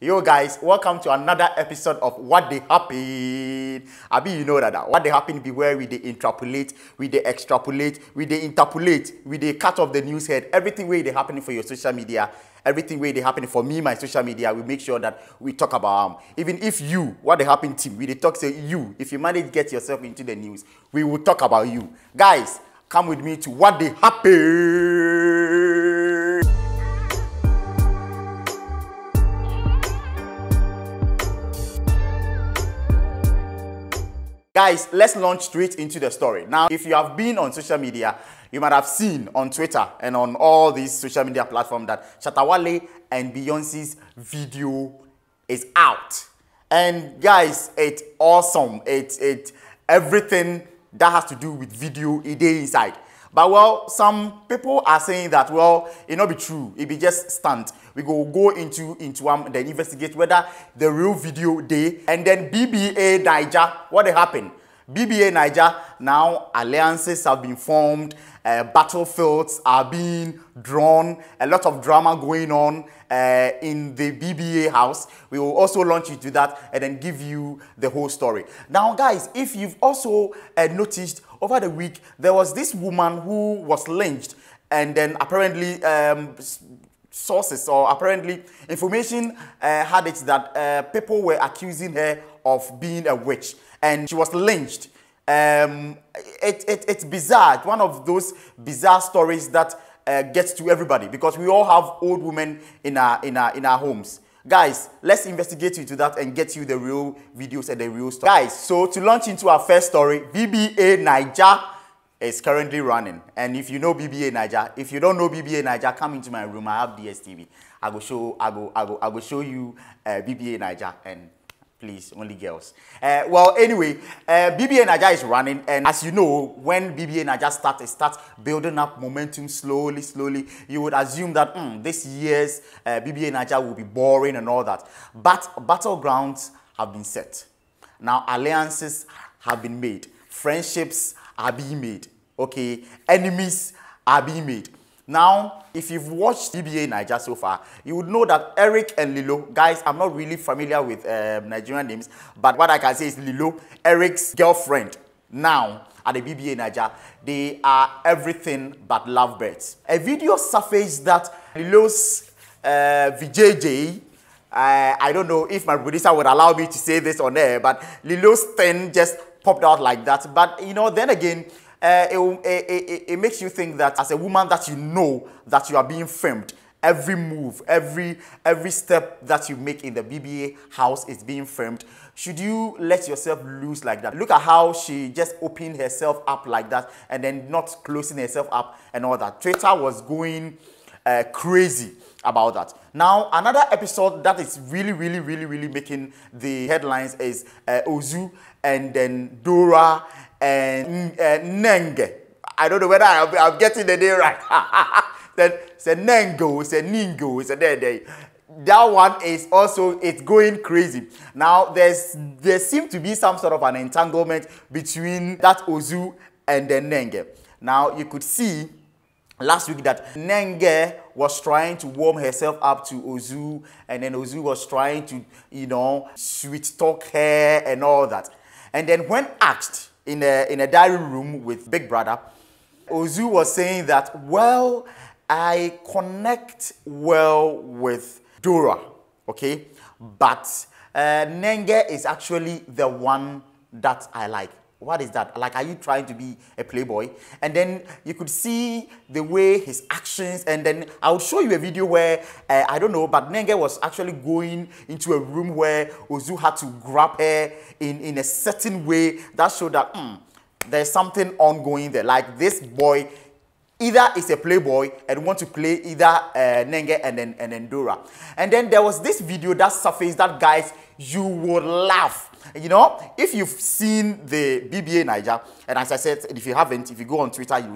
Yo guys, welcome to another episode of What They Happen. Abi, you know that what they happen be where we they interpolate, we they extrapolate, we they interpolate, we they cut off the news head. Everything way they happening for your social media, everything way they happening for me, my social media, we make sure that we talk about even if you, what they happen team, we they talk say you, if you manage to get yourself into the news, we will talk about you. Guys, come with me to What They Happen. Guys, let's launch straight into the story. Now, if you have been on social media, you might have seen on Twitter and on all these social media platforms that Shatawale and Beyonce's video is out. And guys, it's awesome. It's everything that has to do with video, it is inside. But well, some people are saying that, well, it not be true. It be just stunt. We go into then investigate whether the real video day. And then BBA Naija, what happened? BBA Naija, now alliances have been formed, battlefields are being drawn, a lot of drama going on in the BBA house. We will also launch into that and then give you the whole story. Now guys, if you've also noticed, over the week, there was this woman who was lynched, and then apparently sources or apparently information had it that people were accusing her of being a witch, and she was lynched. It's bizarre. It's one of those bizarre stories that gets to everybody because we all have old women in our homes. Guys, let's investigate into that and get you the real videos and the real story. Guys, so to launch into our first story, BBA Naija is currently running. And if you know BBA Naija, if you don't know BBA Naija, come into my room. I have DSTV. I go show you BBA Naija, and please, only girls. Well, anyway, BBA Naija is running, and as you know, when BBA Naija starts building up momentum slowly, you would assume that this year's BBA Naija will be boring and all that. But battlegrounds have been set. Now, alliances have been made. Friendships are being made. Okay, enemies are being made. Now, if you've watched BBA Naija so far, you would know that Eric and Lilo, guys, I'm not really familiar with Nigerian names, but what I can say is Lilo, Eric's girlfriend, now at the BBA Naija, they are everything but lovebirds. A video surfaced that Lilo's VJJ, I don't know if my producer would allow me to say this on air, but Lilo's thing just popped out like that. But, you know, then again, it makes you think that as a woman that you know that you are being filmed, every move, every step that you make in the BBA house is being filmed. Should you let yourself loose like that? Look at how she just opened herself up like that and then not closing herself up and all that. Twitter was going crazy about that. Now, another episode that is really making the headlines is Ozu and then Dora and Nenge. I don't know whether I'm getting the name right. Then it's a Nengo, it's a Ningo, it's a day. That one is also, it's going crazy. Now, there seems to be some sort of an entanglement between that Ozu and the Nenge. Now, you could see last week that Nenge was trying to warm herself up to Ozu, and then Ozu was trying to, you know, sweet talk her and all that. And then when asked in a diary room with Big Brother, Ozu was saying that, well, I connect well with Dora, okay? But Nenge is actually the one that I like. What is that? Like, are you trying to be a playboy? And then you could see the way his actions, and then I will show you a video where, I don't know, but Nenge was actually going into a room where Ozu had to grab her in a certain way that showed that there's something ongoing there. Like, this boy either is a playboy and want to play either Nenge and then Dora. And then there was this video that surfaced that, guys, you would laugh. You know, if you've seen the BBA Naija, and as I said, if you haven't, if you go on Twitter, you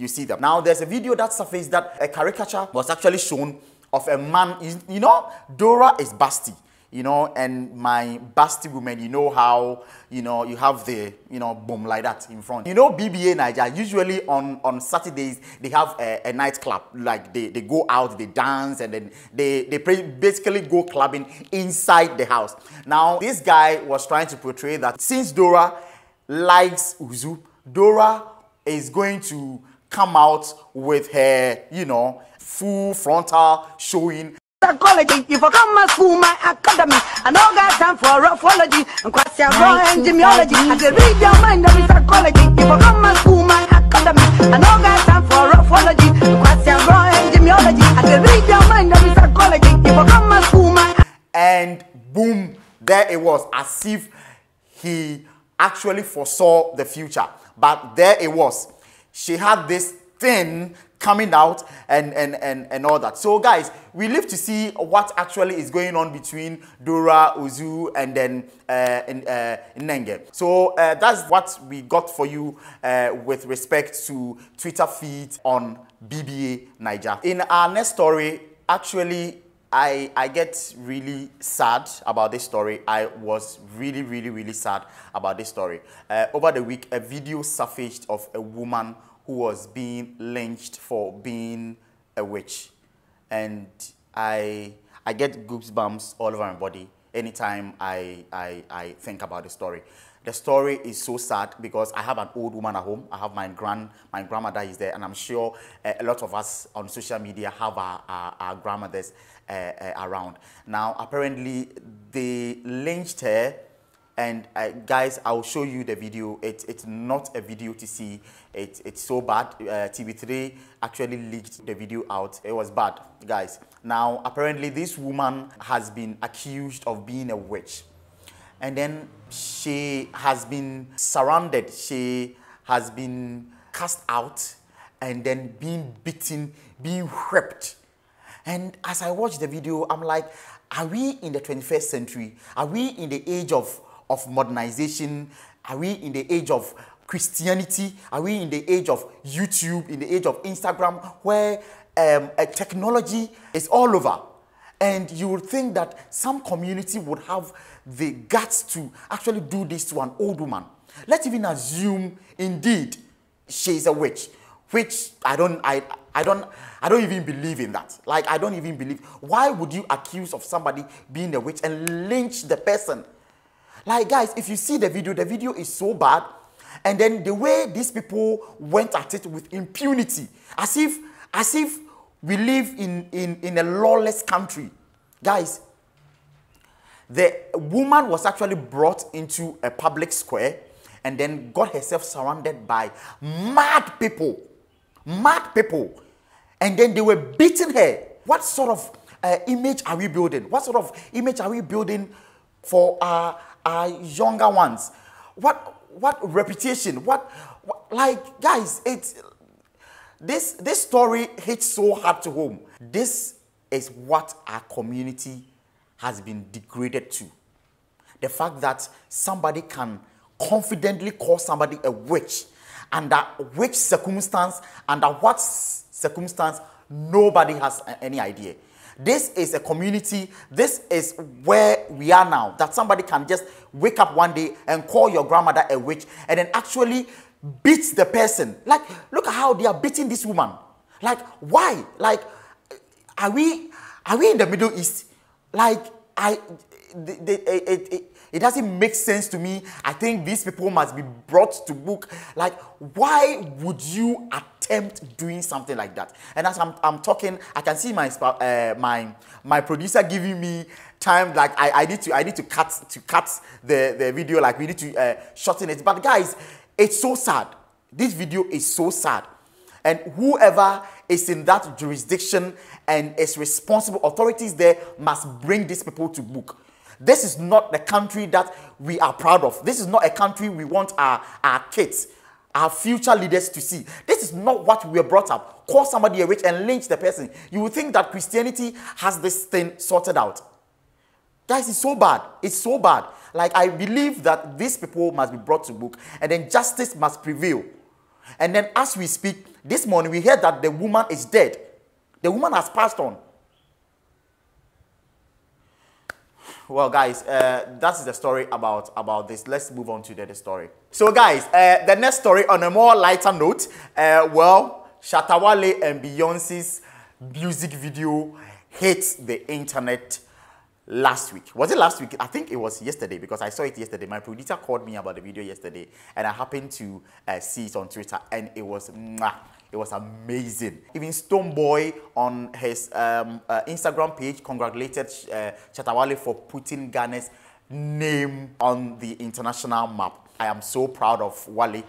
see them. Now, there's a video that surfaced that a caricature was actually shown of a man. You know, Dora is busty. you know, and my busty women, you know how, you know, you have the, you know, boom like that in front. You know, BBA Naija, usually on Saturdays, they have a nightclub. Like they go out, they dance, and then they basically go clubbing inside the house. Now, this guy was trying to portray that since Dora likes Uzu, Dora is going to come out with her, you know, full frontal showing. Psychology, if I come to school, my academy, I know got time for rapology and question and gymnology. I say read your mind of psychology. If I come to school, my academy, I know got time for rapology and question and gymnology. I say read your mind of psychology. If I come to school, my and boom, there it was, as if he actually foresaw the future. But there it was. She had this thing coming out and all that. So guys, we live to see what actually is going on between Dora, Uzu, and then Nenge. So that's what we got for you with respect to Twitter feed on BBA Naija. In our next story, actually, I get really sad about this story. I was really sad about this story. Over the week, a video surfaced of a woman who was being lynched for being a witch. And I get goosebumps all over my body anytime I think about the story. The story is so sad because I have an old woman at home. I have my grandmother is there, and I'm sure a lot of us on social media have our grandmothers around. Now, apparently, they lynched her. And guys, I'll show you the video. It's not a video to see. It's so bad. TV3 actually leaked the video out. It was bad, guys. Now, apparently, this woman has been accused of being a witch. And then she has been surrounded. She has been cast out and then being beaten, being whipped. And as I watched the video, I'm like, are we in the 21st century? Are we in the age of modernization? Are we in the age of Christianity? Are we in the age of YouTube, in the age of Instagram, where technology is all over? And you would think that some community would have the guts to actually do this to an old woman. Let's even assume, indeed, she's a witch, which I don't even believe in that. Like, I don't even believe. Why would you accuse of somebody being a witch and lynch the person? Like, guys, if you see the video is so bad. And then the way these people went at it with impunity, as if we live in a lawless country. Guys, the woman was actually brought into a public square and then got herself surrounded by mad people. And then they were beating her. What sort of image are we building? What sort of image are we building for our younger ones? What reputation? What like, guys, this story hits so hard to home. This is what our community has been degraded to. The fact that somebody can confidently call somebody a witch, under which circumstance, under what circumstance, nobody has any idea. This is a community, this is where we are now, that somebody can just wake up one day and call your grandmother a witch and then actually beat the person. Like, look at how they are beating this woman. Like, why? Like, are we in the Middle East? Like, it doesn't make sense to me. I think these people must be brought to book. Like, why would you attempt doing something like that? And as I'm talking, I can see my producer giving me time. Like, I need to cut the video. Like, we need to shorten it. But guys, it's so sad. This video is so sad. And whoever is in that jurisdiction and is responsible, authorities there must bring these people to book. This is not the country that we are proud of. This is not a country we want our kids, our future leaders to see. This is not what we were brought up. Call somebody a witch and lynch the person. You would think that Christianity has this thing sorted out. Guys, it's so bad. It's so bad. Like, I believe that these people must be brought to book and then justice must prevail. And then as we speak, this morning we heard that the woman is dead. The woman has passed on. Well, guys, that's the story about this. Let's move on to the story. So, guys, the next story on a more lighter note. Well, Shatawale and Beyonce's music video hit the internet last week. Was it last week? I think it was yesterday because I saw it yesterday. My producer called me about the video yesterday, and I happened to see it on Twitter, and it was mwah. It was amazing. Even Stonebwoy on his Instagram page congratulated Shatawale for putting Ghana's name on the international map. I am so proud of Wale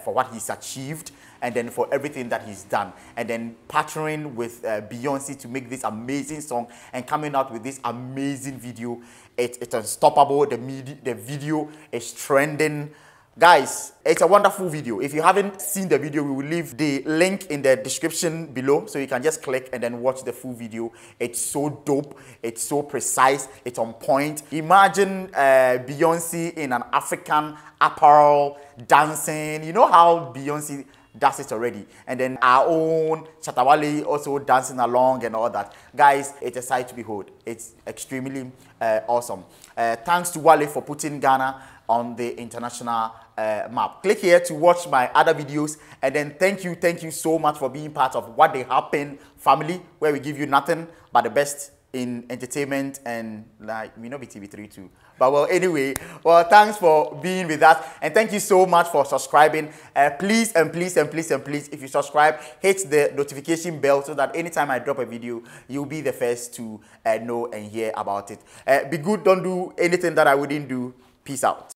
for what he's achieved and then for everything that he's done. And then partnering with Beyonce to make this amazing song and coming out with this amazing video. It's unstoppable. The video is trending. Guys, it's a wonderful video. If you haven't seen the video, we will leave the link in the description below so you can just click and then watch the full video. It's so dope. It's so precise. It's on point. Imagine Beyonce in an African apparel dancing. You know how Beyonce does it already. And then our own Shatawale also dancing along and all that. Guys, it's a sight to behold. It's extremely awesome. Thanks to Wale for putting Ghana on the international map. Click here to watch my other videos, and then thank you so much for being part of What They Happen family, where we give you nothing but the best in entertainment and like me not be TV3 too. But well, anyway, well, thanks for being with us, and thank you so much for subscribing. Please, if you subscribe, hit the notification bell so that anytime I drop a video, you'll be the first to know and hear about it. Be good, don't do anything that I wouldn't do. Peace out.